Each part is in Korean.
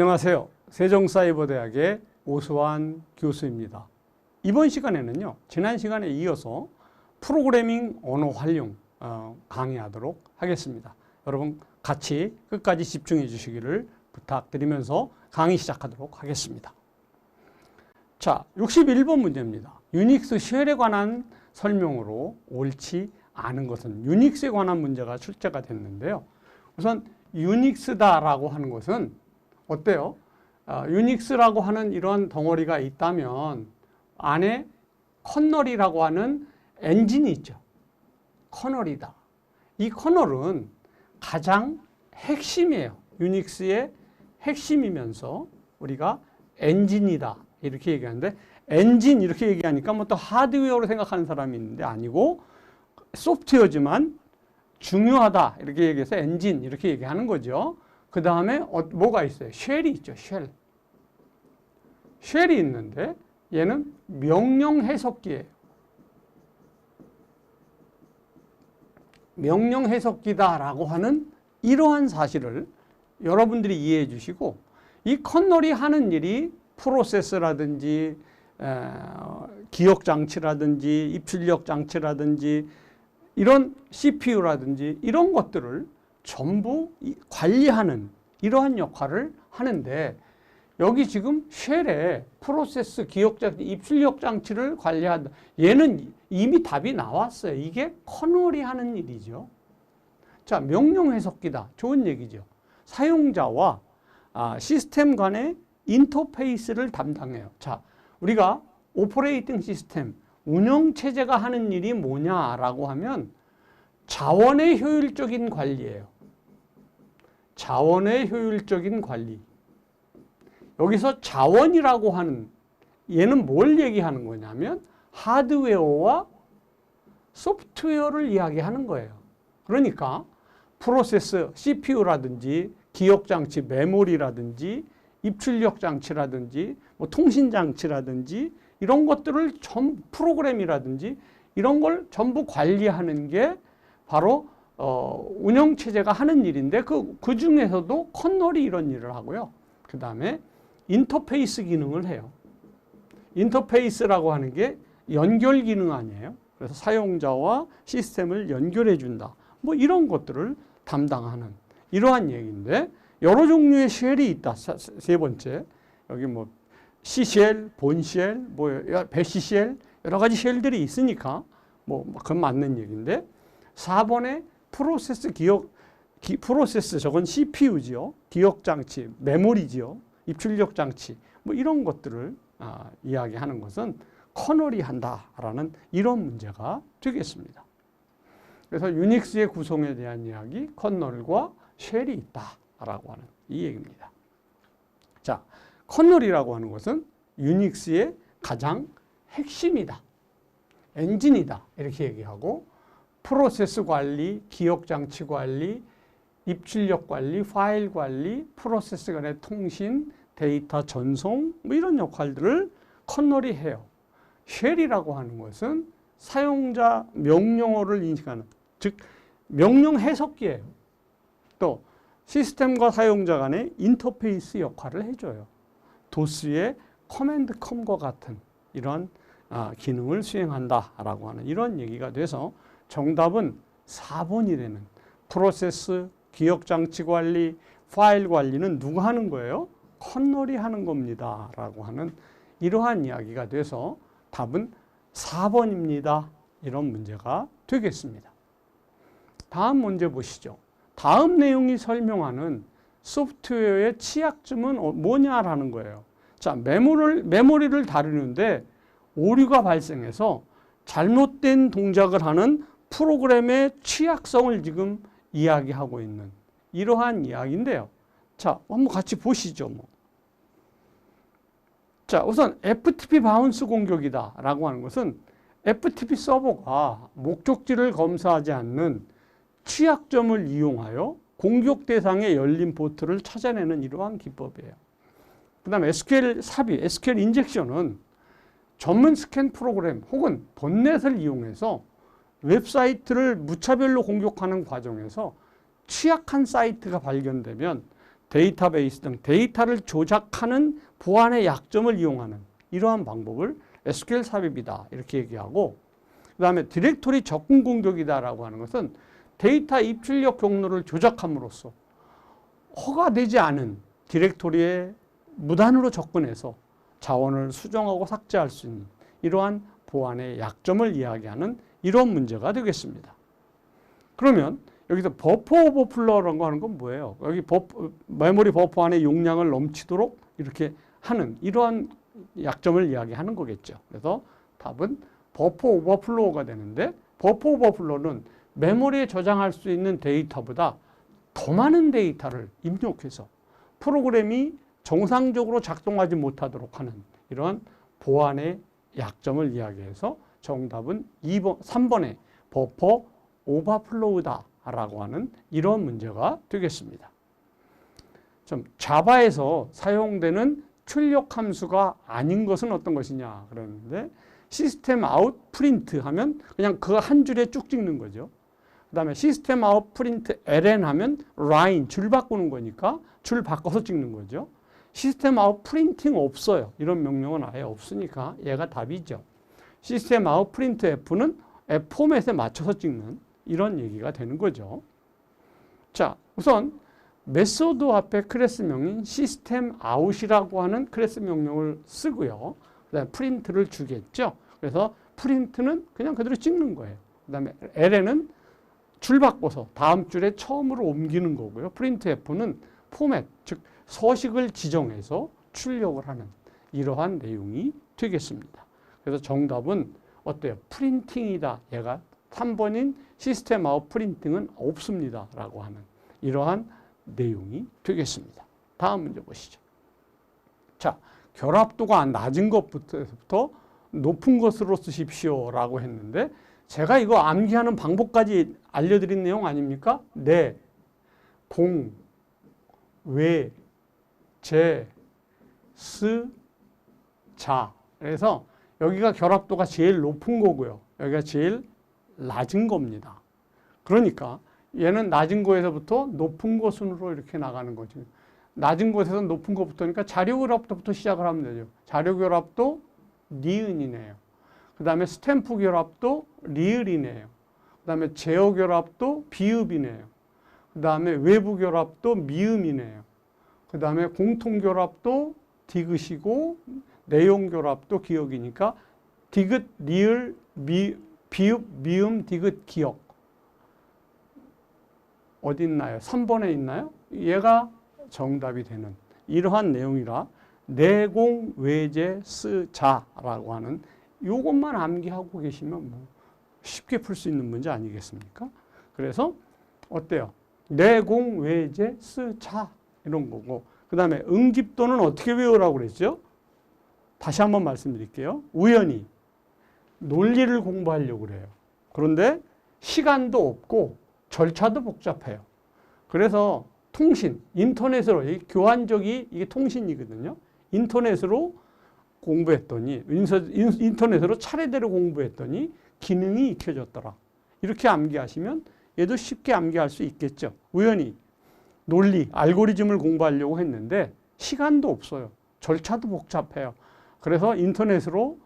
안녕하세요. 세종사이버대학의 오수환 교수입니다. 이번 시간에는요, 지난 시간에 이어서 프로그래밍 언어 활용 강의하도록 하겠습니다. 여러분 같이 끝까지 집중해 주시기를 부탁드리면서 강의 시작하도록 하겠습니다. 자, 61번 문제입니다. 유닉스 쉘에 관한 설명으로 옳지 않은 것은, 유닉스에 관한 문제가 출제가 됐는데요. 우선 유닉스다라고 하는 것은 어때요? 유닉스라고 하는 이런 덩어리가 있다면 안에 커널이라고 하는 엔진이 있죠. 커널이다. 이 커널은 가장 핵심이에요. 유닉스의 핵심이면서 우리가 엔진이다 이렇게 얘기하는데, 엔진 이렇게 얘기하니까 뭐 또 하드웨어로 생각하는 사람이 있는데 아니고 소프트웨어지만 중요하다 이렇게 얘기해서 엔진 이렇게 얘기하는 거죠. 그 다음에 뭐가 있어요? 쉘이 있죠. 쉘이 있는데 얘는 명령 해석기예요. 명령 해석기다라고 하는 이러한 사실을 여러분들이 이해해 주시고, 이 커널이 하는 일이 프로세스라든지 기억 장치라든지 입출력 장치라든지 이런 CPU라든지 이런 것들을 전부 관리하는 이러한 역할을 하는데, 여기 지금 쉘에 프로세스, 기억 장치, 입출력 장치를 관리한다. 얘는 이미 답이 나왔어요. 이게 커널이 하는 일이죠. 자, 명령 해석기다. 좋은 얘기죠. 사용자와 시스템 간의 인터페이스를 담당해요. 자, 우리가 오퍼레이팅 시스템, 운영체제가 하는 일이 뭐냐라고 하면 자원의 효율적인 관리예요. 자원의 효율적인 관리. 여기서 자원이라고 하는, 얘는 뭘 얘기하는 거냐면 하드웨어와 소프트웨어를 이야기하는 거예요. 그러니까 프로세스, CPU라든지 기억장치, 메모리라든지 입출력 장치라든지 뭐 통신 장치라든지 이런 것들을 프로그램이라든지 이런 걸 전부 관리하는 게 바로 운영체제가 하는 일인데, 그 중에서도 커널이 이런 일을 하고요. 그 다음에 인터페이스 기능을 해요. 인터페이스라고 하는 게 연결 기능 아니에요. 그래서 사용자와 시스템을 연결해 준다. 뭐 이런 것들을 담당하는 이러한 얘기인데, 여러 종류의 쉘이 있다. 세 번째, 여기 뭐 C쉘, 본쉘, 뭐 배시쉘 여러 가지 쉘들이 있으니까 그건 맞는 얘기인데, 4번에 프로세스 프로세스, 저건 CPU지요. 기억 장치, 메모리지요. 입출력 장치, 뭐 이런 것들을 이야기하는 것은 커널이 한다라는 이런 문제가 되겠습니다. 그래서 유닉스의 구성에 대한 이야기, 커널과 쉘이 있다라고 하는 이 얘기입니다. 자, 커널이라고 하는 것은 유닉스의 가장 핵심이다, 엔진이다 이렇게 얘기하고, 프로세스 관리, 기억 장치 관리, 입출력 관리, 파일 관리, 프로세스 간의 통신, 데이터 전송 뭐 이런 역할들을 커널이 해요. 쉘이라고 하는 것은 사용자 명령어를 인식하는, 즉 명령 해석기예요. 또 시스템과 사용자 간의 인터페이스 역할을 해줘요. 도스의 커맨드 컴과 같은 이런 기능을 수행한다라고 하는 이런 얘기가 돼서 정답은 4번이 되는, 프로세스, 기억장치 관리, 파일 관리는 누가 하는 거예요? 커널이 하는 겁니다 라고 하는 이러한 이야기가 돼서 답은 4번입니다. 이런 문제가 되겠습니다. 다음 문제 보시죠. 다음 내용이 설명하는 소프트웨어의 취약점은 뭐냐라는 거예요. 자, 메모리를 다루는데 오류가 발생해서 잘못된 동작을 하는 프로그램의 취약성을 지금 이야기하고 있는 이러한 이야기인데요. 자, 한번 같이 보시죠. 자, 우선 FTP 바운스 공격이다 라고 하는 것은 FTP 서버가 목적지를 검사하지 않는 취약점을 이용하여 공격 대상의 열린 포트를 찾아내는 이러한 기법이에요. 그 다음에 SQL 삽입, SQL 인젝션은 전문 스캔 프로그램 혹은 봇넷을 이용해서 웹사이트를 무차별로 공격하는 과정에서 취약한 사이트가 발견되면 데이터베이스 등 데이터를 조작하는 보안의 약점을 이용하는 이러한 방법을 SQL 삽입이다 이렇게 얘기하고, 그 다음에 디렉토리 접근 공격이다라고 하는 것은 데이터 입출력 경로를 조작함으로써 허가되지 않은 디렉토리에 무단으로 접근해서 자원을 수정하고 삭제할 수 있는 이러한 보안의 약점을 이야기하는 이런 문제가 되겠습니다. 그러면 여기서 버퍼 오버플로우라는 거 하는 건 뭐예요? 여기 메모리 버퍼 안에 용량을 넘치도록 이렇게 하는 이러한 약점을 이야기하는 거겠죠. 그래서 답은 버퍼 오버플로우가 되는데, 버퍼 오버플로우는 메모리에 저장할 수 있는 데이터보다 더 많은 데이터를 입력해서 프로그램이 정상적으로 작동하지 못하도록 하는 이러한 보안의 약점을 이야기해서 정답은 3번의 버퍼 오버플로우다 라고 하는 이런 문제가 되겠습니다. 자바에서 사용되는 출력 함수가 아닌 것은 어떤 것이냐 그러는데, 시스템 아웃 프린트 하면 그냥 그 한 줄에 쭉 찍는 거죠. 그 다음에 시스템 아웃 프린트 ln 하면 라인 줄 바꾸는 거니까 줄 바꿔서 찍는 거죠. 시스템 아웃 프린팅 없어요. 이런 명령은 아예 없으니까 얘가 답이죠. 시스템 아웃 프린트 f는 포맷에 맞춰서 찍는 이런 얘기가 되는 거죠. 자, 우선 메소드 앞에 클래스 명인 시스템 아웃이라고 하는 클래스 명령을 쓰고요. 그다음에 프린트를 주겠죠. 그래서 프린트는 그냥 그대로 찍는 거예요. 그다음에 ln은 줄 바꿔서 다음 줄에 처음으로 옮기는 거고요. 프린트 f는 포맷, 즉 서식을 지정해서 출력을 하는 이러한 내용이 되겠습니다. 그래서 정답은 어때요? 프린팅이다. 얘가 3번인 시스템 아웃 프린팅은 없습니다. 라고 하는 이러한 내용이 되겠습니다. 다음 문제 보시죠. 자, 결합도가 낮은 것부터 높은 것으로 쓰십시오. 라고 했는데, 제가 이거 암기하는 방법까지 알려드린 내용 아닙니까? 내, 공, 외, 제, 스, 자. 그래서 여기가 결합도가 제일 높은 거고요. 여기가 제일 낮은 겁니다. 그러니까 얘는 낮은 거에서부터 높은 거 순으로 이렇게 나가는 거죠. 낮은 곳에서 높은 것부터니까 자료결합도부터 시작을 하면 되죠. 자료결합도 니은이네요. 그 다음에 스탬프 결합도 리을이네요. 그 다음에 제어결합도 비읍이네요. 그 다음에 외부결합도 미음이네요. 그 다음에 공통결합도 디귿이고 내용결합도 기억이니까 디귿, 리을, 비읍, 미음, 디귿, 기억. 어디 있나요? 3번에 있나요? 얘가 정답이 되는 이러한 내용이라 내공, 외제, 스, 자라고 하는 이것만 암기하고 계시면 뭐 쉽게 풀 수 있는 문제 아니겠습니까? 그래서 어때요? 내공, 외제, 스, 자 이런 거고, 그 다음에 응집도는 어떻게 외우라고 그랬죠? 다시 한번 말씀드릴게요. 우연히 논리를 공부하려고 그래요. 그런데 시간도 없고 절차도 복잡해요. 그래서 통신, 인터넷으로, 교환적이 이게 통신이거든요. 인터넷으로 공부했더니, 인터넷으로 차례대로 공부했더니 기능이 익혀졌더라. 이렇게 암기하시면 얘도 쉽게 암기할 수 있겠죠. 우연히 논리, 알고리즘을 공부하려고 했는데 시간도 없어요. 절차도 복잡해요. 그래서 인터넷으로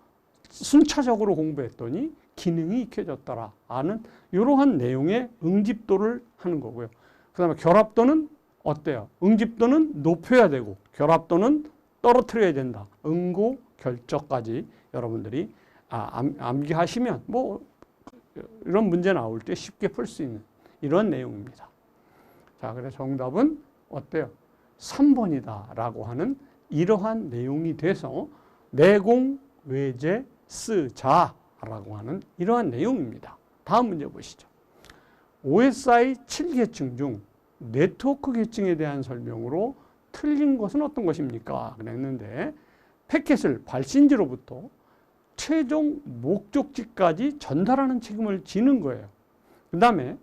순차적으로 공부했더니 기능이 익혀졌더라 하는 이러한 내용의 응집도를 하는 거고요. 그 다음에 결합도는 어때요? 응집도는 높여야 되고 결합도는 떨어뜨려야 된다. 응고 결적까지 여러분들이 암기하시면 뭐 이런 문제 나올 때 쉽게 풀 수 있는 이런 내용입니다. 자, 그래서 정답은 어때요? 3번이다 라고 하는 이러한 내용이 돼서 내공, 외제, 스, 자라고 하는 이러한 내용입니다. 다음 문제 보시죠. OSI 7계층 중 네트워크 계층에 대한 설명으로 틀린 것은 어떤 것입니까? 그랬는데 패킷을 발신지로부터 최종 목적지까지 전달하는 책임을 지는 거예요. 그 다음에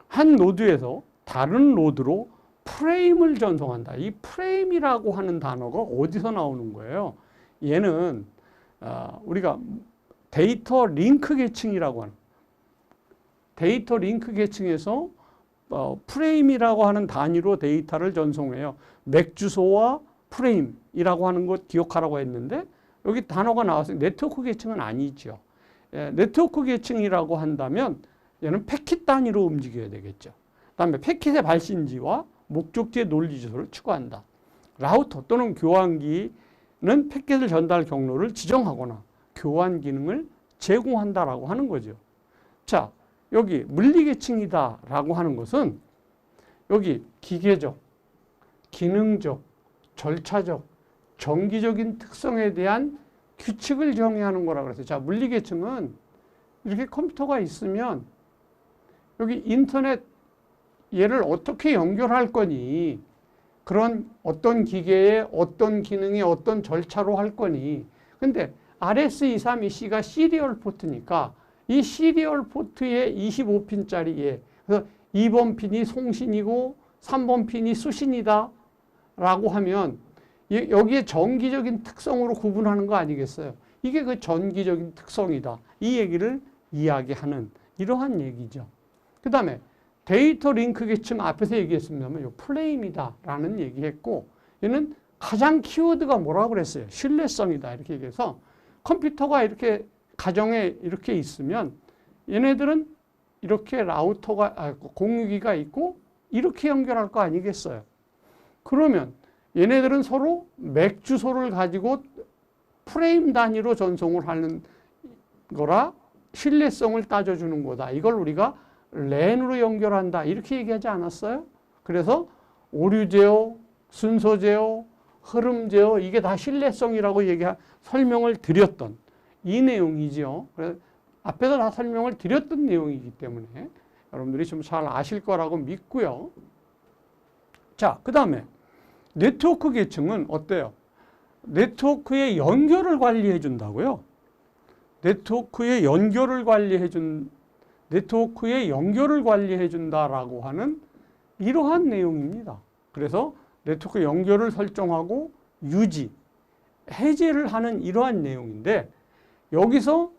한 노드에서 다른 노드로 프레임을 전송한다. 이 프레임이라고 하는 단어가 어디서 나오는 거예요? 얘는 우리가 데이터 링크 계층이라고 하는 데이터 링크 계층에서 프레임이라고 하는 단위로 데이터를 전송해요. 맥 주소와 프레임이라고 하는 것 기억하라고 했는데 여기 단어가 나왔어요. 네트워크 계층은 아니죠. 네트워크 계층이라고 한다면 얘는 패킷 단위로 움직여야 되겠죠. 그다음에 패킷의 발신지와 목적지의 논리 주소를 추구한다. 라우터 또는 교환기는 패킷을 전달 경로를 지정하거나 교환 기능을 제공한다라고 하는 거죠. 자, 여기 물리계층이다라고 하는 것은 여기 기계적, 기능적, 절차적, 정기적인 특성에 대한 규칙을 정의하는 거라고 그랬어요. 자, 물리계층은 이렇게 컴퓨터가 있으면 여기 인터넷 얘를 어떻게 연결할 거니? 그런 어떤 기계에 어떤 기능이 어떤 절차로 할 거니? 근데 RS232C가 시리얼 포트니까 이 시리얼 포트에 25핀짜리에 그래서 2번 핀이 송신이고 3번 핀이 수신이다 라고 하면 여기에 정기적인 특성으로 구분하는 거 아니겠어요? 이게 그 전기적인 특성이다. 이 얘기를 이야기하는 이러한 얘기죠. 그 다음에 데이터 링크 계층 앞에서 얘기했습니다만 요 플레임이다 라는 얘기했고 얘는 가장 키워드가 뭐라고 그랬어요? 신뢰성이다 이렇게 얘기해서 컴퓨터가 이렇게 가정에 이렇게 있으면 얘네들은 이렇게 라우터가 공유기가 있고 이렇게 연결할 거 아니겠어요? 그러면 얘네들은 서로 맥 주소를 가지고 프레임 단위로 전송을 하는 거라 신뢰성을 따져주는 거다. 이걸 우리가 랜으로 연결한다. 이렇게 얘기하지 않았어요? 그래서 오류 제어, 순서 제어, 흐름 제어 이게 다 신뢰성이라고 설명을 드렸던 이 내용이죠. 그래서 앞에서 다 설명을 드렸던 내용이기 때문에 여러분들이 좀 잘 아실 거라고 믿고요. 자, 그 다음에 네트워크 계층은 어때요? 네트워크의 연결을 관리해 준다고요. 네트워크의 연결을 관리해 준다라고 하는 이러한 내용입니다. 그래서 네트워크 연결을 설정하고 유지, 해제를 하는 이러한 내용인데 여기서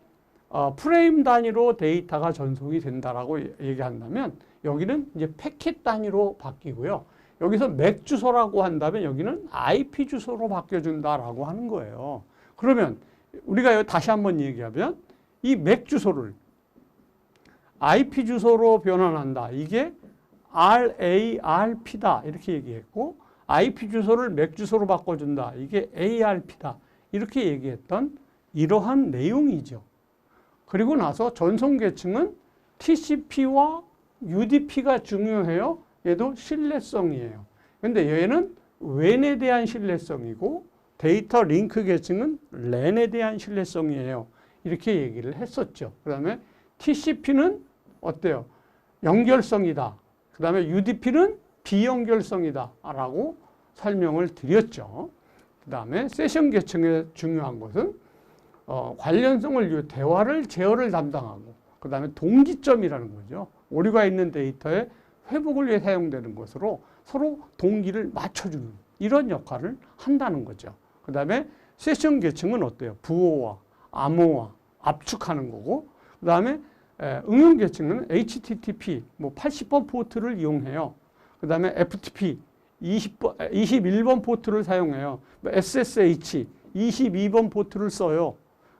프레임 단위로 데이터가 전송이 된다라고 얘기한다면 여기는 이제 패킷 단위로 바뀌고요. 여기서 맥 주소라고 한다면 여기는 IP 주소로 바뀌어준다라고 하는 거예요. 그러면 우리가 다시 한번 얘기하면 이 맥 주소를 IP 주소로 변환한다. 이게 RARP다. 이렇게 얘기했고 IP 주소를 맥 주소로 바꿔준다. 이게 ARP다. 이렇게 얘기했던 이러한 내용이죠. 그리고 나서 전송 계층은 TCP와 UDP가 중요해요. 얘도 신뢰성이에요. 근데 얘는 웬에 대한 신뢰성이고 데이터 링크 계층은 랜에 대한 신뢰성이에요. 이렇게 얘기를 했었죠. 그 다음에 TCP는 어때요? 연결성이다. 그 다음에 UDP는 비연결성이다. 라고 설명을 드렸죠. 그 다음에 세션 계층의 중요한 것은 관련성을 대화를 제어를 담당하고 그 다음에 동기점이라는 거죠. 오류가 있는 데이터의 회복을 위해 사용되는 것으로 서로 동기를 맞춰주는 이런 역할을 한다는 거죠. 그 다음에 세션 계층은 어때요? 부호와 암호화, 압축하는 거고 그 다음에 응용 계층은 HTTP 80번 포트를 이용해요. 그 다음에 FTP 21번 포트를 사용해요. SSH 22번 포트를 써요.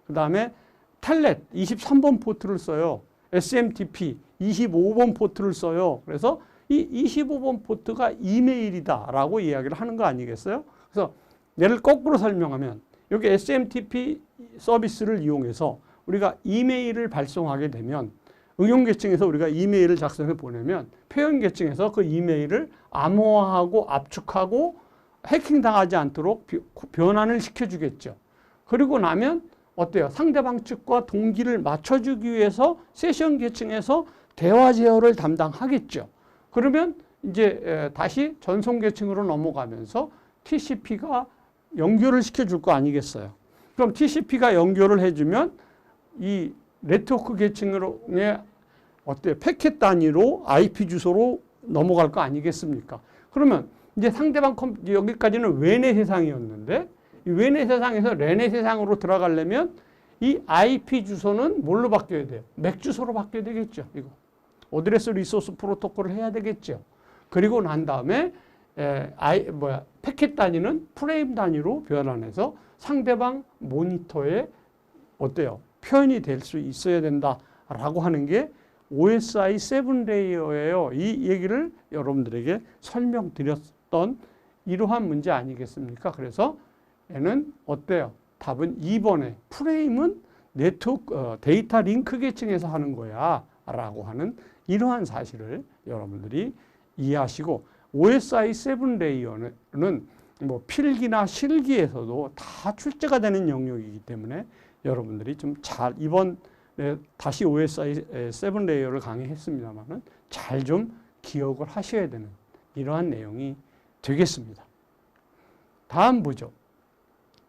그 다음에 텔넷 23번 포트를 써요. SMTP 25번 포트를 써요. 그래서 이 25번 포트가 이메일이다라고 이야기를 하는 거 아니겠어요? 그래서 얘를 거꾸로 설명하면 여기 SMTP 서비스를 이용해서 우리가 이메일을 발송하게 되면 응용 계층에서 우리가 이메일을 작성해 보내면 표현 계층에서 그 이메일을 암호화하고 압축하고 해킹당하지 않도록 변환을 시켜주겠죠. 그리고 나면 어때요? 상대방 측과 동기를 맞춰주기 위해서 세션 계층에서 대화 제어를 담당하겠죠. 그러면 이제 다시 전송 계층으로 넘어가면서 TCP가 연결을 시켜줄 거 아니겠어요. 그럼 TCP가 연결을 해주면 이 네트워크 계층의 어때요? 패킷 단위로 IP 주소로 넘어갈 거 아니겠습니까? 그러면 이제 상대방 여기까지는 웬의 세상이었는데 이 웬의 세상에서 랜의 세상으로 들어가려면 이 IP 주소는 뭘로 바뀌어야 돼요? 맥 주소로 바뀌어야 되겠죠. 이거. 어드레스 리소스 프로토콜을 해야 되겠죠. 그리고 난 다음에 패킷 단위는 프레임 단위로 변환해서 상대방 모니터에 어때요? 표현이 될 수 있어야 된다라고 하는 게 OSI 7레이어예요. 이 얘기를 여러분들에게 설명드렸던 이러한 문제 아니겠습니까? 그래서 얘는 어때요? 답은 2번에 프레임은 네트워크 데이터 링크 계층에서 하는 거야 라고 하는 이러한 사실을 여러분들이 이해하시고, OSI 7레이어는 뭐 필기나 실기에서도 다 출제가 되는 영역이기 때문에 여러분들이 좀 잘, 이번에 다시 OSI 7레이어를 강의했습니다만은 잘 좀 기억을 하셔야 되는 이러한 내용이 되겠습니다. 다음 보죠.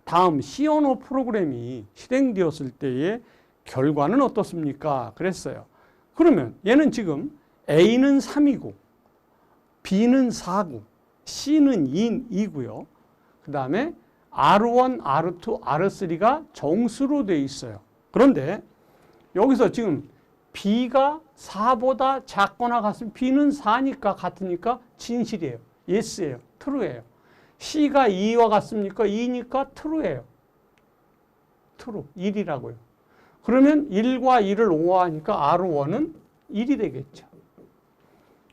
다음 C 언어 프로그램이 실행되었을 때의 결과는 어떻습니까? 그랬어요. 그러면 얘는 지금 A는 3이고 B는 4고 C는 2고요. 그 다음에 R1, R2, R3가 정수로 되어 있어요. 그런데 여기서 지금 B가 4보다 작거나 같으면 B는 4니까 같으니까 진실이에요. Yes예요. True예요. C가 2와 같습니까? 2니까 True예요. True. 1이라고요. 그러면 1과 1을 5하니까 R1은 1이 되겠죠.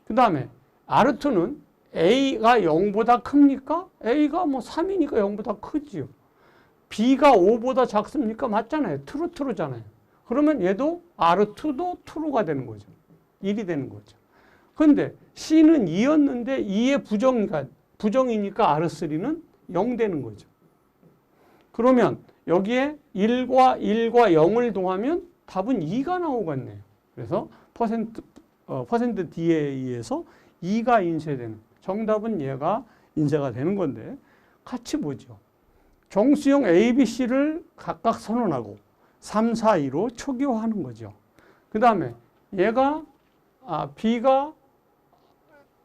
그 다음에 R2는 A가 0보다 큽니까? A가 뭐 3이니까 0보다 크지요. B가 5보다 작습니까? 맞잖아요. True잖아요. 그러면 얘도 R2도 True가 되는 거죠. 1이 되는 거죠. 그런데 C는 2였는데 2의 부정이니까 R3는 0 되는 거죠. 그러면 여기에 1과 0을 더하면 답은 2가 나오겠네요. 그래서 퍼센트 D에 의해서 2가 인쇄되는, 정답은 얘가 인쇄가 되는 건데, 같이 보죠. 정수형 ABC를 각각 선언하고 3, 4, 2로 초기화하는 거죠. 그 다음에 얘가 B가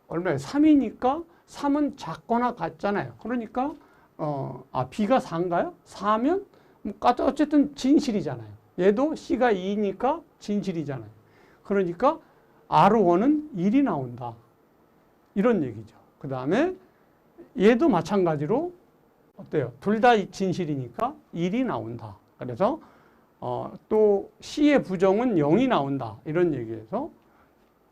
얼마예요? 3이니까 3은 작거나 같잖아요. 그러니까 B가 4인가요? 4면 어쨌든 진실이잖아요. 얘도 C가 2니까 진실이잖아요. 그러니까 R1은 1이 나온다. 이런 얘기죠. 그 다음에 얘도 마찬가지로 어때요? 둘 다 진실이니까 1이 나온다. 그래서 또 C의 부정은 0이 나온다. 이런 얘기에서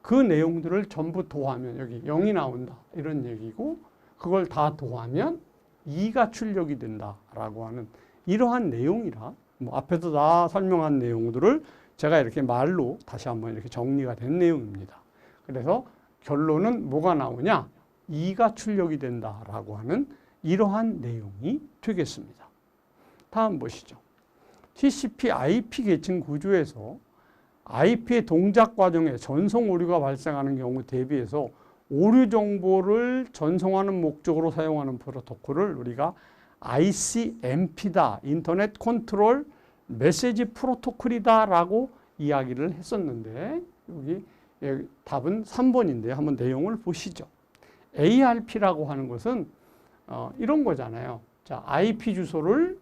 그 내용들을 전부 더하면 여기 0이 나온다. 이런 얘기고, 그걸 다 더하면 2가 출력이 된다라고 하는 이러한 내용이라, 뭐 앞에서 다 설명한 내용들을 제가 이렇게 말로 다시 한번 이렇게 정리가 된 내용입니다. 그래서 결론은 뭐가 나오냐? 2가 출력이 된다라고 하는 이러한 내용이 되겠습니다. 다음 보시죠. TCP/IP 계층 구조에서 IP의 동작 과정에 전송 오류가 발생하는 경우 대비해서 오류 정보를 전송하는 목적으로 사용하는 프로토콜을 우리가 ICMP다, 인터넷 컨트롤 메시지 프로토콜이다 라고 이야기를 했었는데, 여기 답은 3번인데 한번 내용을 보시죠. ARP라고 하는 것은 이런 거잖아요. 자, IP 주소를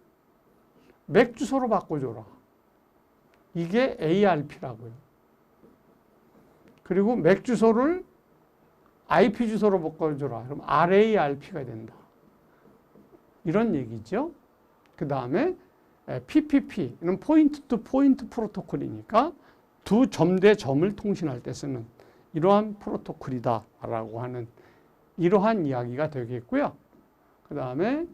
맥 주소로 바꿔줘라. 이게 ARP라고요. 그리고 맥 주소를 IP 주소로 바꿔줘라. 그럼 RARP가 된다. 이런 얘기죠. 그 다음에 PPP는 포인트 투 포인트 프로토콜이니까 두 점 대 점을 통신할 때 쓰는 이러한 프로토콜이다라고 하는 이러한 이야기가 되겠고요. 그 다음에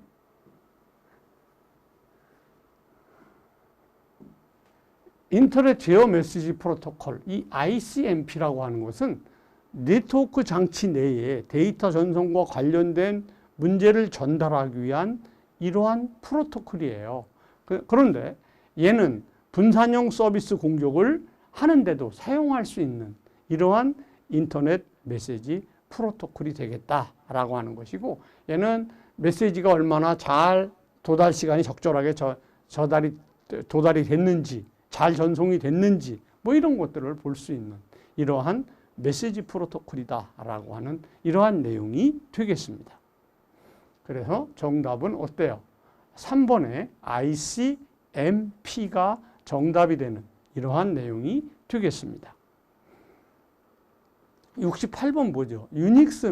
인터넷 제어 메시지 프로토콜, 이 ICMP라고 하는 것은 네트워크 장치 내에 데이터 전송과 관련된 문제를 전달하기 위한 이러한 프로토콜이에요. 그런데 얘는 분산형 서비스 공격을 하는데도 사용할 수 있는 이러한 인터넷 메시지 프로토콜이 되겠다라고 하는 것이고, 얘는 메시지가 얼마나 잘 도달 시간이 적절하게 도달이 됐는지, 잘 전송이 됐는지 뭐 이런 것들을 볼 수 있는 이러한 메시지 프로토콜이다라고 하는 이러한 내용이 되겠습니다. 그래서 정답은 어때요? 3번에 ICMP가 정답이 되는 이러한 내용이 되겠습니다. 68번 뭐죠? 유닉스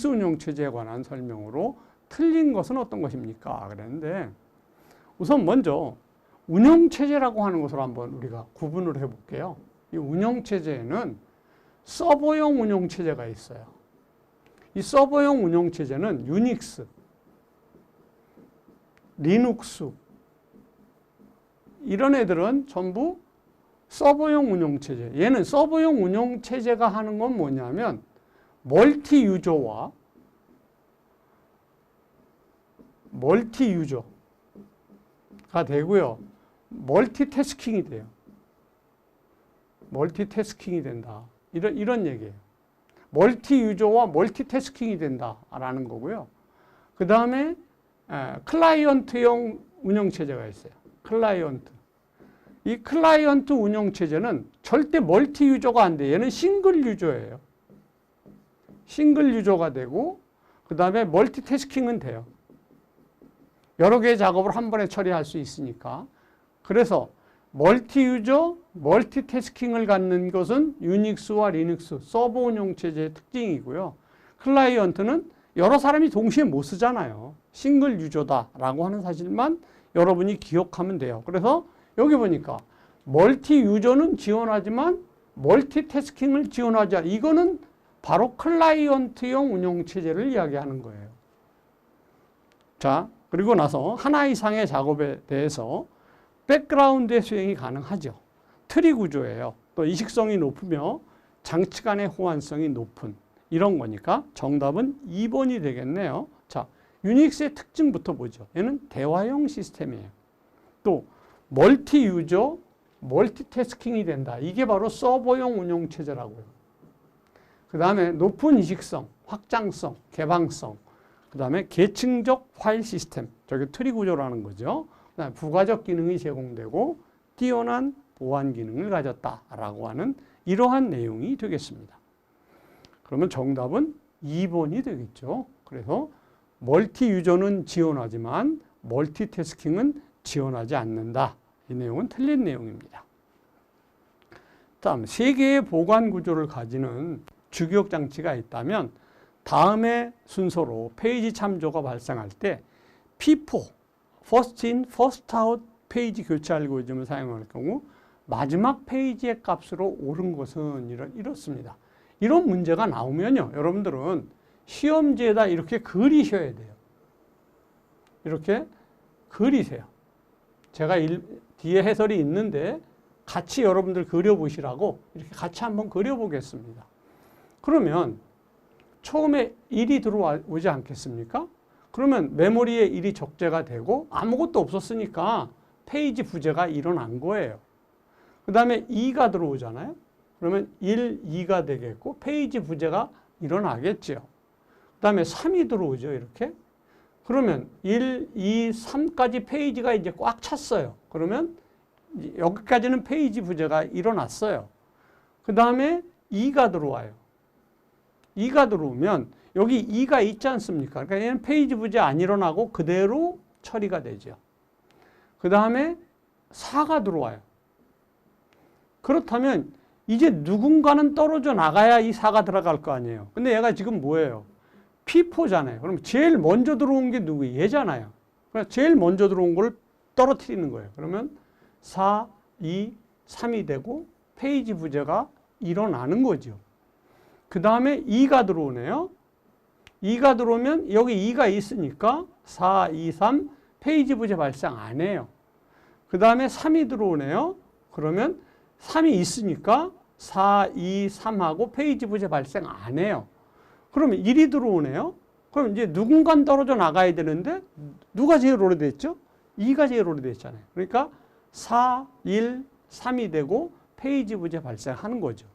운영체제에 관한 설명으로 틀린 것은 어떤 것입니까? 그랬는데 우선 먼저 운영체제라고 하는 것을 한번 우리가 구분을 해볼게요. 이 운영체제에는 서버용 운영체제가 있어요. 이 서버용 운영체제는 유닉스, 리눅스 이런 애들은 전부 서버용 운영체제. 얘는 서버용 운영체제가 하는 건 뭐냐면 멀티 유저가 되고요. 멀티태스킹이 돼요. 멀티태스킹이 된다. 이런 얘기예요. 멀티 유저와 멀티태스킹이 된다라는 거고요. 그 다음에 클라이언트용 운영체제가 있어요. 클라이언트. 이 클라이언트 운영체제는 절대 멀티 유저가 안 돼. 얘는 싱글 유저예요. 싱글 유저가 되고 그 다음에 멀티태스킹은 돼요. 여러 개의 작업을 한 번에 처리할 수 있으니까. 그래서 멀티 유저, 멀티태스킹을 갖는 것은 유닉스와 리눅스, 서버 운영체제의 특징이고요. 클라이언트는 여러 사람이 동시에 못 쓰잖아요. 싱글 유저다라고 하는 사실만 여러분이 기억하면 돼요. 그래서 여기 보니까 멀티 유저는 지원하지만 멀티태스킹을 지원하지 않아. 이거는 바로 클라이언트용 운영체제를 이야기하는 거예요. 자, 그리고 나서 하나 이상의 작업에 대해서 백그라운드의 수행이 가능하죠. 트리 구조예요. 또 이식성이 높으며 장치 간의 호환성이 높은 이런 거니까 정답은 2번이 되겠네요. 자, 유닉스의 특징부터 보죠. 얘는 대화형 시스템이에요. 또 멀티 유저, 멀티태스킹이 된다. 이게 바로 서버용 운영체제라고요. 그 다음에 높은 이식성, 확장성, 개방성, 그 다음에 계층적 파일 시스템, 저게 트리 구조라는 거죠. 그다음에 부가적 기능이 제공되고 뛰어난 보안 기능을 가졌다라고 하는 이러한 내용이 되겠습니다. 그러면 정답은 2번이 되겠죠. 그래서 멀티 유저는 지원하지만 멀티태스킹은 지원하지 않는다. 이 내용은 틀린 내용입니다. 다음, 3개의 보관 구조를 가지는 주기억 장치가 있다면 다음의 순서로 페이지 참조가 발생할 때 P4, First in, First out 페이지 교체 알고리즘을 사용할 경우 마지막 페이지의 값으로 옳은 것은 이렇습니다. 이런 문제가 나오면요, 여러분들은 시험지에다 이렇게 그리셔야 돼요. 이렇게 그리세요. 제가 뒤에 해설이 있는데 같이 여러분들 그려보시라고 이렇게 같이 한번 그려보겠습니다. 그러면 처음에 1이 들어오지 않겠습니까? 그러면 메모리에 1이 적재가 되고 아무것도 없었으니까 페이지 부재가 일어난 거예요. 그 다음에 2가 들어오잖아요. 그러면 1, 2가 되겠고 페이지 부재가 일어나겠죠. 그 다음에 3이 들어오죠. 이렇게. 그러면 1, 2, 3까지 페이지가 이제 꽉 찼어요. 그러면 여기까지는 페이지 부재가 일어났어요. 그 다음에 2가 들어와요. 2가 들어오면 여기 2가 있지 않습니까? 그러니까 얘는 페이지 부재 안 일어나고 그대로 처리가 되죠. 그 다음에 4가 들어와요. 그렇다면 이제 누군가는 떨어져 나가야 이 4가 들어갈 거 아니에요. 근데 얘가 지금 뭐예요? P4잖아요. 그럼 제일 먼저 들어온 게 누구예요? 얘잖아요. 그러니까 제일 먼저 들어온 걸 떨어뜨리는 거예요. 그러면 4, 2, 3이 되고 페이지 부재가 일어나는 거죠. 그 다음에 2가 들어오네요. 2가 들어오면 여기 2가 있으니까 4, 2, 3 페이지 부재 발생 안 해요. 그 다음에 3이 들어오네요. 그러면 3이 있으니까 4, 2, 3하고 페이지 부재 발생 안 해요. 그러면 1이 들어오네요. 그럼 이제 누군가 떨어져 나가야 되는데 누가 제일 오래됐죠? 2가 제일 오래됐잖아요. 그러니까 4, 1, 3이 되고 페이지 부재 발생하는 거죠.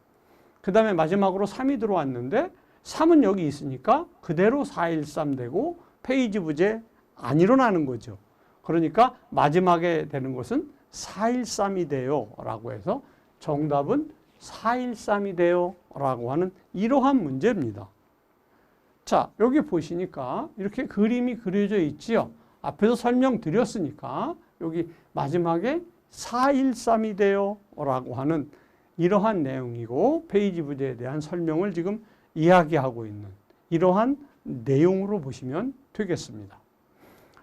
그 다음에 마지막으로 3이 들어왔는데 3은 여기 있으니까 그대로 4, 1, 3 되고 페이지 부재 안 일어나는 거죠. 그러니까 마지막에 되는 것은 4, 1, 3이 돼요 라고 해서 정답은 4, 1, 3이 돼요 라고 하는 이러한 문제입니다. 자, 여기 보시니까 이렇게 그림이 그려져 있지요. 앞에서 설명드렸으니까 여기 마지막에 4, 1, 3이 돼요 라고 하는 이러한 내용이고 페이지 부재에 대한 설명을 지금 이야기하고 있는 이러한 내용으로 보시면 되겠습니다.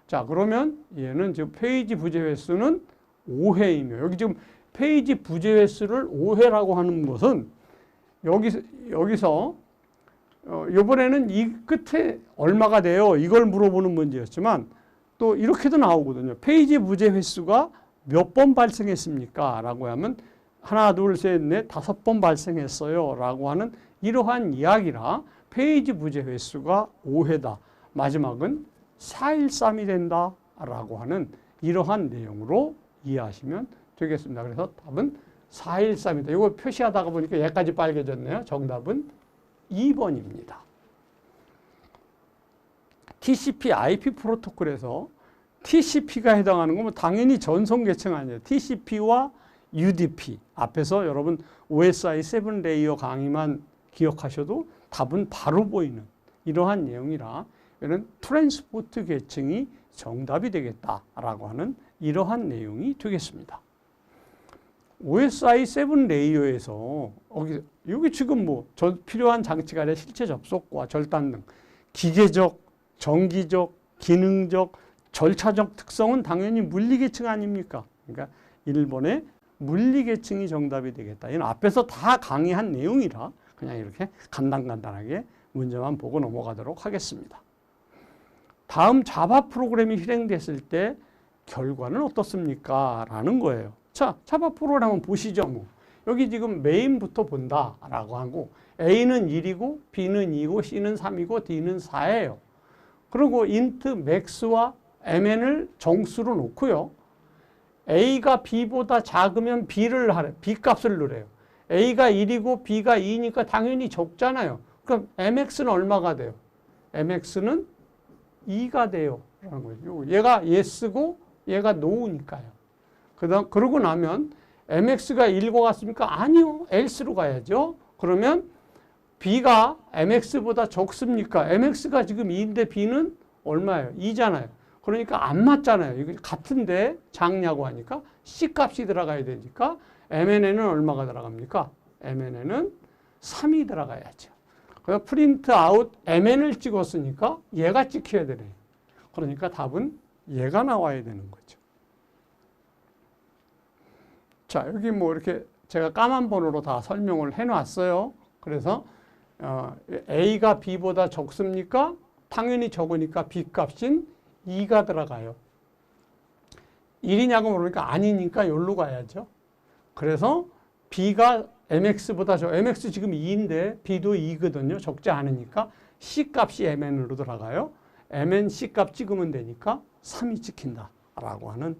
자, 그러면 얘는 지금 페이지 부재 횟수는 5회이며 여기 지금 페이지 부재 횟수를 5회라고 하는 것은 여기서 이번에는 이 끝에 얼마가 돼요? 이걸 물어보는 문제였지만 또 이렇게도 나오거든요. 페이지 부재 횟수가 몇 번 발생했습니까? 라고 하면 하나, 둘, 셋, 넷, 5번 발생했어요. 라고 하는 이러한 이야기라 페이지 부재 횟수가 5회다. 마지막은 413이 된다. 라고 하는 이러한 내용으로 이해하시면 되겠습니다. 그래서 답은 413이다. 이거 표시하다가 보니까 얘까지 빨개졌네요. 정답은 2번입니다. TCP IP 프로토콜에서 TCP가 해당하는 건 당연히 전송 계층 아니에요. TCP와 UDP. 앞에서 여러분 OSI 7레이어 강의만 기억하셔도 답은 바로 보이는 이러한 내용이라 이는 트랜스포트 계층이 정답이 되겠다라고 하는 이러한 내용이 되겠습니다. OSI 7레이어에서 여기 지금 필요한 장치가 아니라 실제 접속과 절단 등 기계적, 정기적, 기능적, 절차적 특성은 당연히 물리계층 아닙니까? 그러니까 1번의 물리계층이 정답이 되겠다. 이건 앞에서 다 강의한 내용이라 그냥 이렇게 간단하게 문제만 보고 넘어가도록 하겠습니다. 다음 자바 프로그램이 실행됐을 때 결과는 어떻습니까? 라는 거예요. 자, 자바 프로그램 한번 보시죠. 여기 지금 메인부터 본다라고 하고 A는 1이고 B는 2고 C는 3이고 D는 4예요. 그리고 int max와 mn을 정수로 놓고요. A가 B보다 작으면 B를 하래. B 값을 넣으래요. A가 1이고 B가 2니까 당연히 적잖아요. 그럼 mx는 얼마가 돼요? mx는 2가 돼요. 라는 거죠. 얘가 yes고 얘가 no니까요. 그러고 나면 mx가 1과 같습니까? 아니요. else로 가야죠. 그러면 b가 mx보다 적습니까? mx가 지금 2인데 b는 얼마예요? 2잖아요. 그러니까 안 맞잖아요. 이거 같은데 작냐고 하니까 c 값이 들어가야 되니까 mn에는 얼마가 들어갑니까? mn에는 3이 들어가야죠. 그래서 프린트 아웃 mn을 찍었으니까 얘가 찍혀야 되네요. 그러니까 답은 얘가 나와야 되는 거죠. 자, 여기 이렇게 제가 까만 번호로 다 설명을 해놨어요. 그래서 A가 B보다 적습니까? 당연히 적으니까 B 값인 2가 들어가요. 1이냐고 물으니까 아니니까 여기로 가야죠. 그래서 B가 MX보다 MX 지금 2인데 B도 2거든요. 적지 않으니까 C 값이 MN으로 들어가요. MN C 값 찍으면 되니까 3이 찍힌다라고 하는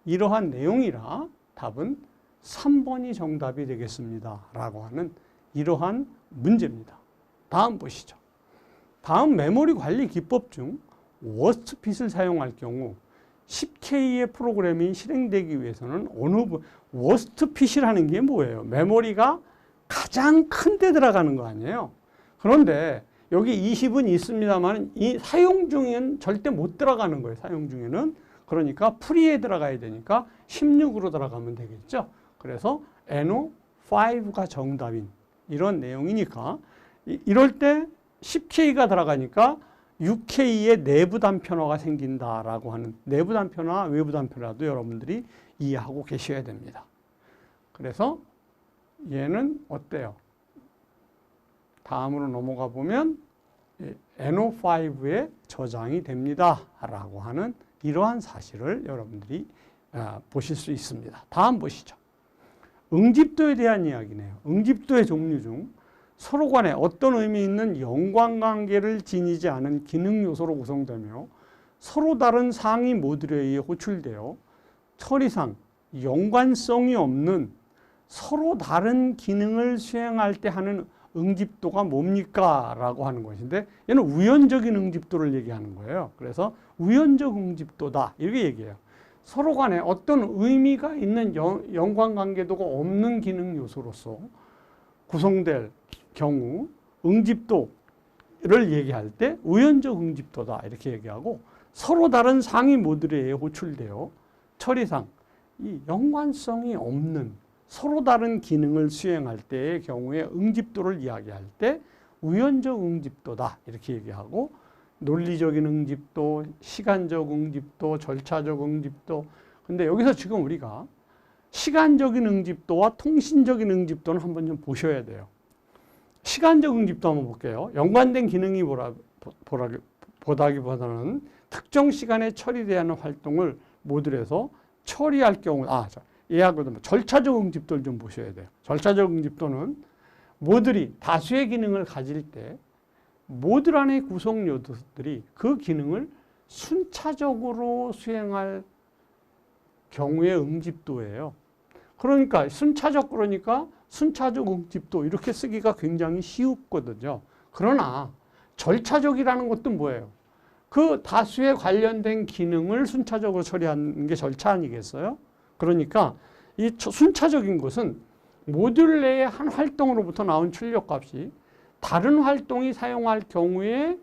이러한 내용이라 답은 3번이 정답이 되겠습니다. 라고 하는 이러한 문제입니다. 다음 보시죠. 다음 메모리 관리 기법 중 워스트핏을 사용할 경우 10K의 프로그램이 실행되기 위해서는 워스트핏이라는 게 뭐예요? 메모리가 가장 큰 데 들어가는 거 아니에요? 그런데 여기 20은 있습니다만 이 사용 중에는 절대 못 들어가는 거예요. 사용 중에는. 그러니까 프리에 들어가야 되니까 16으로 들어가면 되겠죠. 그래서 NO5가 정답인 이런 내용이니까 이럴 때 10K가 들어가니까 6K의 내부 단편화가 생긴다라고 하는 내부 단편화, 외부 단편화도 여러분들이 이해하고 계셔야 됩니다. 그래서 얘는 어때요? 다음으로 넘어가 보면 NO5에 저장이 됩니다. 라고 하는 이러한 사실을 여러분들이 보실 수 있습니다. 다음 보시죠. 응집도에 대한 이야기네요. 응집도의 종류 중 서로 간에 어떤 의미 있는 연관관계를 지니지 않은 기능 요소로 구성되며 서로 다른 상위 모듈에 의해 호출되어 처리상 연관성이 없는 서로 다른 기능을 수행할 때 하는 응집도가 뭡니까? 라고 하는 것인데 얘는 우연적인 응집도를 얘기하는 거예요. 그래서 우연적 응집도다 이렇게 얘기해요. 서로 간에 어떤 의미가 있는 연관관계도가 없는 기능 요소로서 구성될 경우 응집도를 얘기할 때 우연적 응집도다 이렇게 얘기하고 서로 다른 상위 모듈에 호출되어 처리상 이 연관성이 없는 서로 다른 기능을 수행할 때의 경우에 응집도를 이야기할 때 우연적 응집도다 이렇게 얘기하고, 논리적인 응집도, 시간적 응집도, 절차적 응집도. 근데 여기서 지금 우리가 시간적인 응집도와 통신적인 응집도는 한번 좀 보셔야 돼요. 시간적 응집도 한번 볼게요. 연관된 기능이 보다기보다는 특정 시간에 처리돼야 하는 활동을 모듈에서 처리할 경우, 예하거든 절차적 응집도를 좀 보셔야 돼요. 절차적 응집도는 모듈이 다수의 기능을 가질 때 모듈 안의 구성 요소들이 그 기능을 순차적으로 수행할 경우의 응집도예요. 그러니까 순차적 응집도 이렇게 쓰기가 굉장히 쉬웠거든요. 그러나 절차적이라는 것도 뭐예요? 그 다수에 관련된 기능을 순차적으로 처리하는 게 절차 아니겠어요? 그러니까 이 순차적인 것은 모듈 내의 한 활동으로부터 나온 출력값이 다른 활동이 사용할 경우에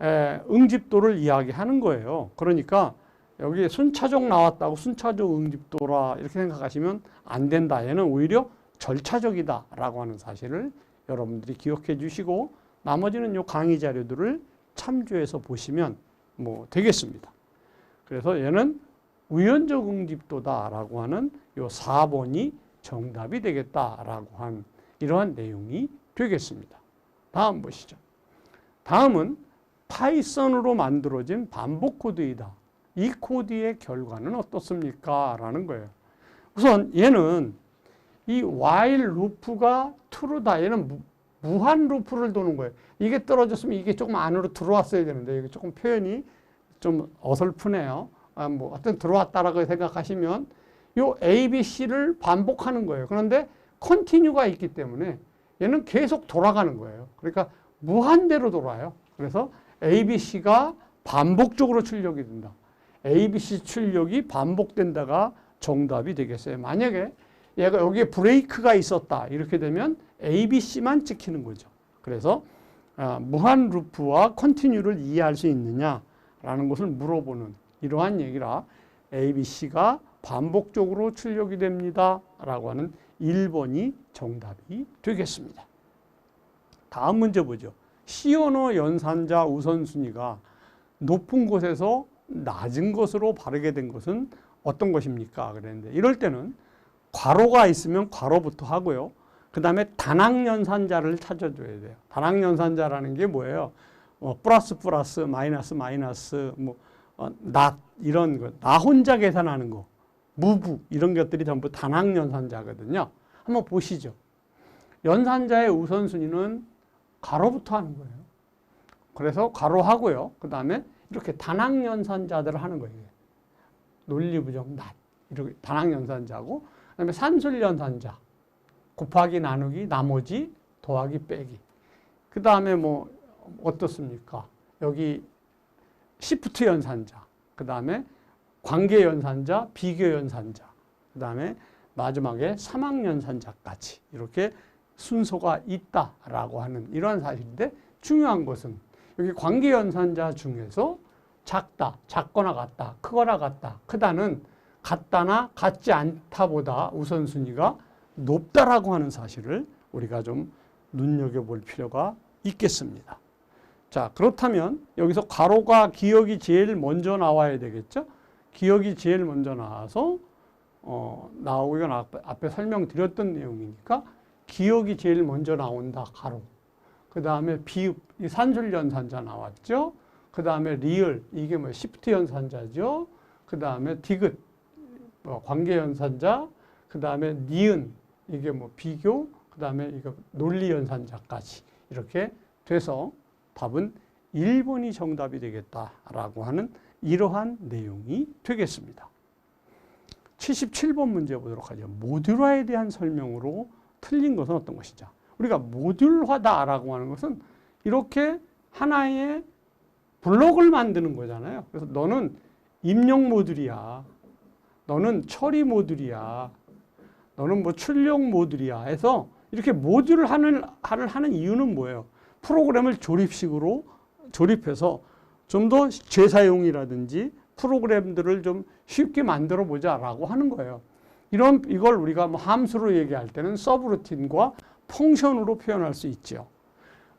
응집도를 이야기하는 거예요. 그러니까 여기 순차적 나왔다고 순차적 응집도라 이렇게 생각하시면 안 된다. 얘는 오히려 절차적이다라고 하는 사실을 여러분들이 기억해 주시고, 나머지는 요 강의 자료들을 참조해서 보시면 되겠습니다. 그래서 얘는 우연적 응집도다라고 하는 요 4번이 정답이 되겠다라고 한 이러한 내용이 되겠습니다. 다음 보시죠. 다음은 파이썬으로 만들어진 반복 코드이다. 이 코드의 결과는 어떻습니까? 라는 거예요. 우선 얘는 이 while 루프가 true다. 얘는 무한 루프를 도는 거예요. 이게 떨어졌으면 이게 조금 안으로 들어왔어야 되는데 이게 조금 표현이 좀 어설프네요. 하여튼 들어왔다라고 생각하시면 요 A, B, C를 반복하는 거예요. 그런데 continue가 있기 때문에 얘는 계속 돌아가는 거예요. 그러니까 무한대로 돌아요. 그래서 A, B, C가 반복적으로 출력이 된다. A, B, C 출력이 반복된다가 정답이 되겠어요. 만약에 얘가 여기에 브레이크가 있었다. 이렇게 되면 A, B, C만 찍히는 거죠. 그래서 무한 루프와 컨티뉴를 이해할 수 있느냐라는 것을 물어보는 이러한 얘기라 A, B, C가 반복적으로 출력이 됩니다. 라고 하는 1번이 정답이 되겠습니다. 다음 문제 보죠. C 언어 연산자 우선순위가 높은 곳에서 낮은 것으로 바르게 된 것은 어떤 것입니까? 그랬는데 이럴 때는 괄호가 있으면 괄호부터 하고요. 그 다음에 단항 연산자를 찾아줘야 돼요. 단항 연산자라는 게 뭐예요? 플러스 플러스 마이너스 마이너스 낫 이런 거, 나 혼자 계산하는 거, 무부 이런 것들이 전부 단항 연산자거든요. 한번 보시죠. 연산자의 우선순위는 괄호부터 하는 거예요. 그래서 괄호하고요. 그 다음에 이렇게 단항 연산자들을 하는 거예요. 논리부정 낫 이렇게 단항 연산자고, 그 다음에 산술 연산자 곱하기 나누기 나머지 더하기 빼기. 그 다음에 어떻습니까? 여기 시프트 연산자, 그 다음에 관계 연산자, 비교 연산자, 그 다음에 마지막에 사망 연산자까지 이렇게 순서가 있다라고 하는 이러한 사실인데, 중요한 것은 여기 관계 연산자 중에서 작다, 작거나 같다, 크거나 같다, 크다는 같다나 같지 않다보다 우선순위가 높다라고 하는 사실을 우리가 좀 눈여겨볼 필요가 있겠습니다. 자, 그렇다면 여기서 괄호가 기억이 제일 먼저 나와야 되겠죠? 기억이 제일 먼저 나와서 나오기는 앞에 설명드렸던 내용이니까 기억이 제일 먼저 나온다, 괄호. 그 다음에 비읍, 이 산술 연산자 나왔죠? 그 다음에 리을, 이게 시프트 연산자죠? 그 다음에 디귿, 관계 연산자, 그 다음에 니은, 이게 비교, 그 다음에 이거 논리 연산자까지 이렇게 돼서 답은 1번이 정답이 되겠다라고 하는 이러한 내용이 되겠습니다. 77번 문제 보도록 하죠. 모듈화에 대한 설명으로 틀린 것은 어떤 것이죠? 우리가 모듈화다라고 하는 것은 이렇게 하나의 블록을 만드는 거잖아요. 그래서 너는 입력 모듈이야. 너는 처리 모듈이야. 너는 출력 모듈이야 해서 이렇게 모듈을 하는 이유는 뭐예요? 프로그램을 조립해서 좀 더 재사용이라든지 프로그램들을 좀 쉽게 만들어 보자라고 하는 거예요. 이걸 우리가 뭐 함수로 얘기할 때는 서브루틴과 펑션으로 표현할 수 있죠.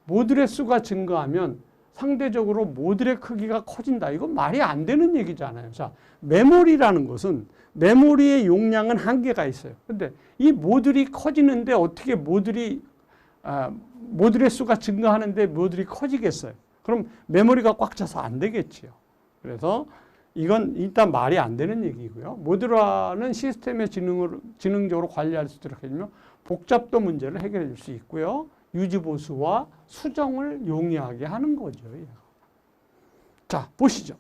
모듈의 수가 증가하면 상대적으로 모듈의 크기가 커진다. 이건 말이 안 되는 얘기잖아요. 자, 메모리라는 것은 메모리의 용량은 한계가 있어요. 근데 이 모듈이 커지는데 어떻게 모듈의 수가 증가하는데 모듈이 커지겠어요? 그럼 메모리가 꽉 차서 안 되겠지요. 그래서 이건 일단 말이 안 되는 얘기고요. 모듈화는 시스템의 지능적으로 관리할 수 있도록 해주며 복잡도 문제를 해결해 줄 수 있고요. 유지보수와 수정을 용이하게 하는 거죠. 자, 보시죠.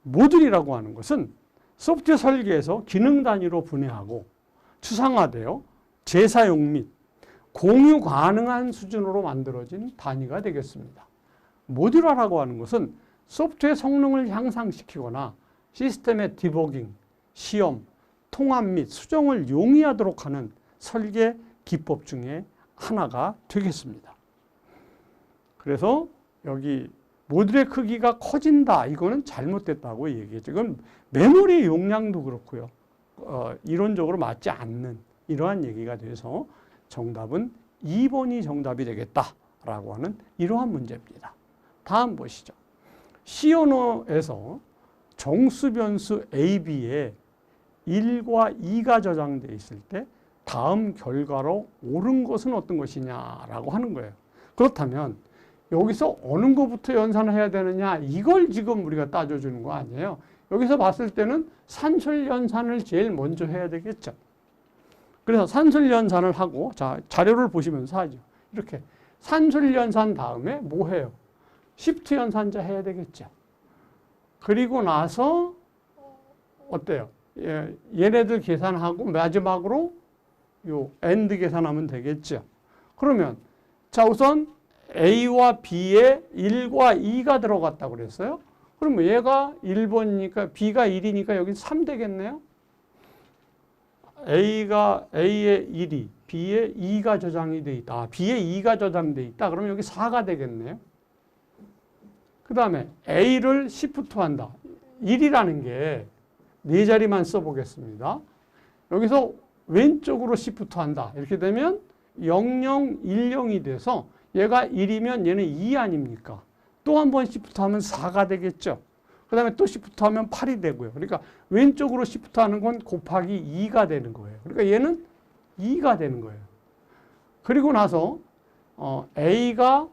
모듈이라고 하는 것은 소프트웨어 설계에서 기능 단위로 분해하고 추상화되어 재사용 및 공유 가능한 수준으로 만들어진 단위가 되겠습니다. 모듈화라고 하는 것은 소프트웨어 성능을 향상시키거나 시스템의 디버깅, 시험, 통합 및 수정을 용이하도록 하는 설계 기법 중에 하나가 되겠습니다. 그래서 여기 모듈의 크기가 커진다. 이거는 잘못됐다고 얘기했죠. 이건 메모리 용량도 그렇고요. 이론적으로 맞지 않는 이러한 얘기가 돼서 정답은 2번이 정답이 되겠다라고 하는 이러한 문제입니다. 다음 보시죠. C 언어에서 정수 변수 AB에 1과 2가 저장되어 있을 때 다음 결과로 옳은 것은 어떤 것이냐라고 하는 거예요. 그렇다면 여기서 어느 것부터 연산을 해야 되느냐 이걸 지금 우리가 따져주는 거 아니에요. 여기서 봤을 때는 산술 연산을 제일 먼저 해야 되겠죠. 그래서 산술 연산을 하고 자 자료를 보시면서 하죠. 이렇게 산술 연산 다음에 뭐 해요? 시프트 연산자 해야 되겠죠. 그리고 나서 어때요? 얘네들 계산하고 마지막으로 요 AND 계산하면 되겠죠. 그러면 자 우선 A와 B에 1과 2가 들어갔다고 그랬어요. 그러면 얘가 1번이니까 B가 1이니까 여기 3 되겠네요. A에 1이 B에 2가 저장이 돼 있다. B에 2가 저장돼 있다. 그러면 여기 4가 되겠네요. 그 다음에 A를 시프트한다. 1이라는 게 네 자리만 써보겠습니다. 여기서 왼쪽으로 시프트한다. 이렇게 되면 0010이 돼서 얘가 1이면 얘는 2 아닙니까? 또 한 번 시프트하면 4가 되겠죠. 그 다음에 또 시프트하면 8이 되고요. 그러니까 왼쪽으로 시프트하는 건 곱하기 2가 되는 거예요. 그러니까 얘는 2가 되는 거예요. 그리고 나서 A가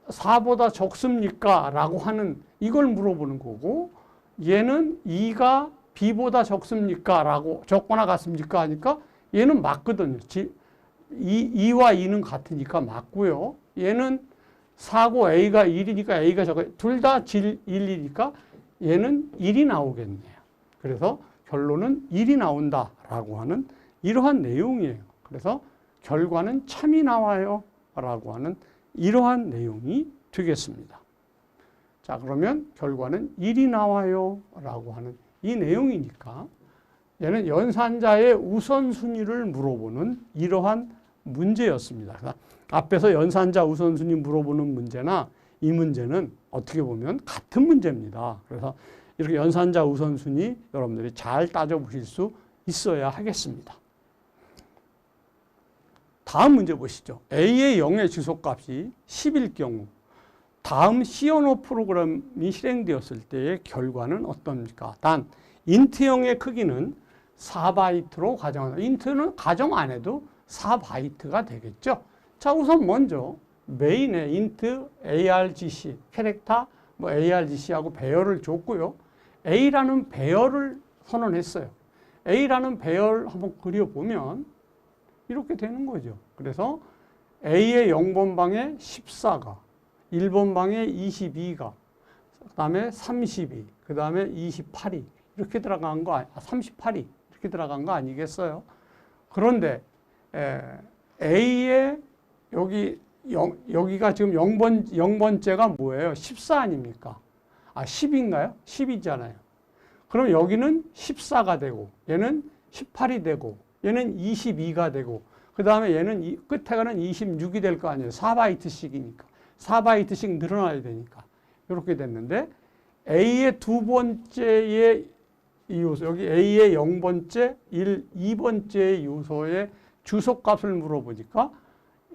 4보다 적습니까? 라고 하는 이걸 물어보는 거고 얘는 2가 B보다 적습니까? 라고 적거나 같습니까? 하니까 얘는 맞거든요. 2와 2는 같으니까 맞고요. 얘는 4고 A가 1이니까 A가 적어요. 둘 다 1이니까 얘는 1이 나오겠네요. 그래서 결론은 1이 나온다라고 하는 이러한 내용이에요. 그래서 결과는 참이 나와요. 라고 하는 이러한 내용이 되겠습니다. 자, 그러면 결과는 1이 나와요. 라고 하는 이 내용이니까 얘는 연산자의 우선순위를 물어보는 이러한 문제였습니다. 앞에서 연산자 우선순위 물어보는 문제나 이 문제는 어떻게 보면 같은 문제입니다. 그래서 이렇게 연산자 우선순위 여러분들이 잘 따져보실 수 있어야 하겠습니다. 다음 문제 보시죠. A의 0의 지속값이 10일 경우 다음 C 언어 프로그램이 실행되었을 때의 결과는 어떻습니까? 단 인트형의 크기는 4바이트로 가정한다. 인트는 가정 안 해도 4바이트가 되겠죠. 자, 우선 먼저 메인에 int argc 캐릭터 argc하고 배열을 줬고요. A라는 배열을 선언했어요. A라는 배열 한번 그려보면 이렇게 되는 거죠. 그래서 A의 0번 방에 14가, 1번 방에 22가, 그 다음에 32, 그 다음에 28이 이렇게 들어간 거, 38이 이렇게 들어간 거 아니겠어요? 그런데 A의 여기가 지금 0번째가 뭐예요? 14 아닙니까? 10인가요? 10이잖아요. 그럼 여기는 14가 되고 얘는 18이 되고 얘는 22가 되고 그 다음에 얘는 끝에 가는 26이 될 거 아니에요. 4바이트씩이니까. 4바이트씩 늘어나야 되니까. 이렇게 됐는데 A의 두 번째의 이 요소, 여기 A의 0번째, 2번째 요소의 주소값을 물어보니까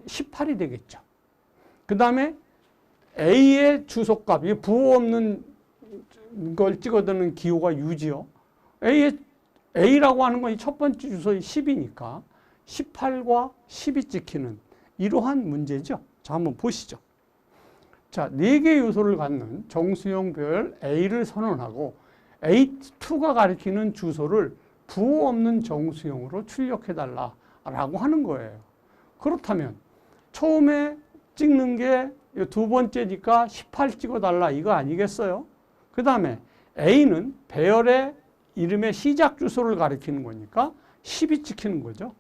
18이 되겠죠. 그 다음에 A의 주소값, 이 부호 없는 걸 찍어드는 기호가 U지요. A라고 하는 건 이 첫 번째 주소의 10이니까 18과 10이 찍히는 이러한 문제죠. 자, 한번 보시죠. 자, 4개의 요소를 갖는 정수형별 A를 선언하고 A2가 가리키는 주소를 부호 없는 정수형으로 출력해달라라고 하는 거예요. 그렇다면 처음에 찍는 게 두 번째니까 18 찍어달라 이거 아니겠어요? 그 다음에 A는 배열의 이름의 시작 주소를 가리키는 거니까 10이 찍히는 거죠.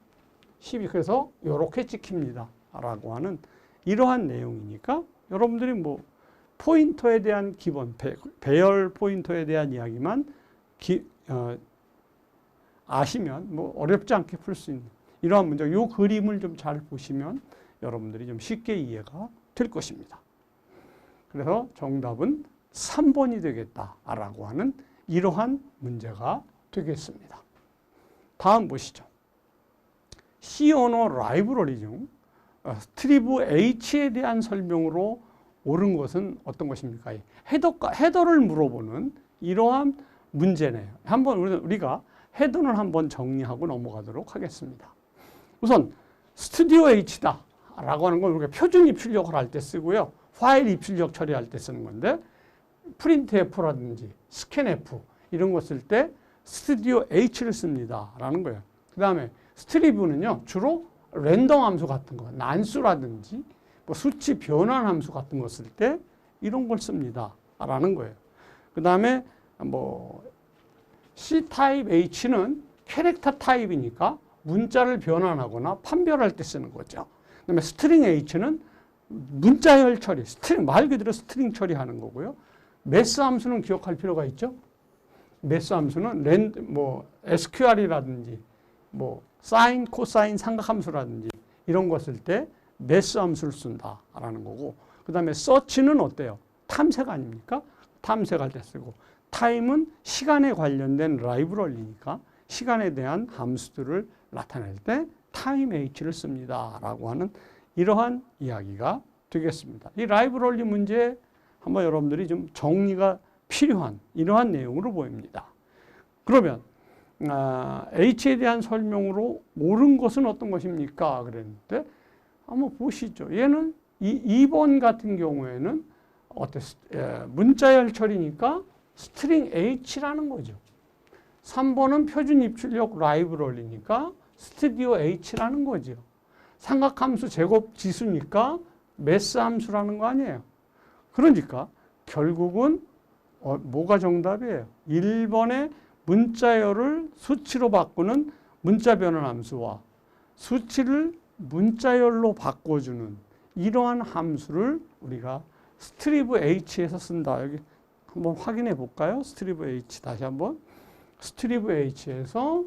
10이 그래서 이렇게 찍힙니다. 라고 하는 이러한 내용이니까 여러분들이 뭐 포인터에 대한 기본, 배열 포인터에 대한 이야기만 아시면 뭐 어렵지 않게 풀 수 있는 이러한 문제, 이 그림을 좀 잘 보시면 여러분들이 좀 쉽게 이해가 될 것입니다. 그래서 정답은 3번이 되겠다라고 하는 이러한 문제가 되겠습니다. 다음 보시죠. C 언어 라이브러리 중 스트리브 H에 대한 설명으로 옳은 것은 어떤 것입니까? 헤더를 물어보는 이러한 문제네요. 한번 우리가 헤더를 한번 정리하고 넘어가도록 하겠습니다. 우선 스튜디오 H다 라고 하는 건 우리가 표준 입출력을 할 때 쓰고요. 파일 입출력 처리할 때 쓰는 건데 프린트 F라든지 스캔 F 이런 거 쓸 때 스튜디오 H를 씁니다 라는 거예요. 그 다음에 스트리브는요 주로 랜덤 함수 같은 거, 난수라든지 뭐 수치 변환 함수 같은 거 쓸 때 이런 걸 씁니다 라는 거예요. 그 다음에 뭐 C 타입 H는 캐릭터 타입이니까 문자를 변환하거나 판별할 때 쓰는 거죠. 그 다음에 스트링 H는 문자열 처리, 말 그대로 스트링 처리하는 거고요. 매스 함수는 기억할 필요가 있죠. 매스 함수는 SQR이라든지 뭐 사인, 코사인, 삼각함수라든지 이런 거 쓸 때 매스 함수를 쓴다라는 거고, 그 다음에 서치는 어때요? 탐색 아닙니까? 탐색할 때 쓰고, 타임은 시간에 관련된 라이브러리니까 시간에 대한 함수들을 나타낼 때 타임 H를 씁니다 라고 하는 이러한 이야기가 되겠습니다. 이 라이브러리 문제 한번 여러분들이 좀 정리가 필요한 이러한 내용으로 보입니다. 그러면 H에 대한 설명으로 옳은 것은 어떤 것입니까? 그랬는데 한번 보시죠. 얘는 2번 같은 경우에는 문자열 처리니까 스트링 H라는 거죠. 3번은 표준 입출력 라이브러리니까 스튜디오 H라는 거죠. 삼각함수 제곱 지수니까 매스 함수라는 거 아니에요. 그러니까 결국은 뭐가 정답이에요? 1번의 문자열을 수치로 바꾸는 문자 변환 함수와 수치를 문자열로 바꿔주는 이러한 함수를 우리가 스트리브 H에서 쓴다. 여기 한번 확인해 볼까요? 스트리브 H 다시 한번. 스트리브 H에서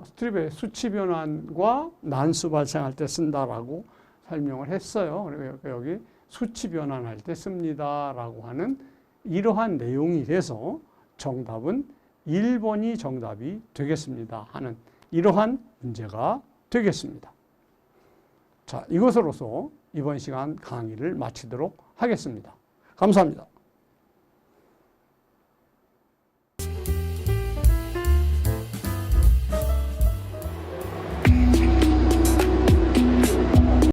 스트립의 수치 변환과 난수 발생할 때 쓴다라고 설명을 했어요. 그리고 여기 수치 변환할 때 씁니다라고 하는 이러한 내용이 돼서 정답은 1번이 정답이 되겠습니다 하는 이러한 문제가 되겠습니다. 자, 이것으로서 이번 시간 강의를 마치도록 하겠습니다. 감사합니다.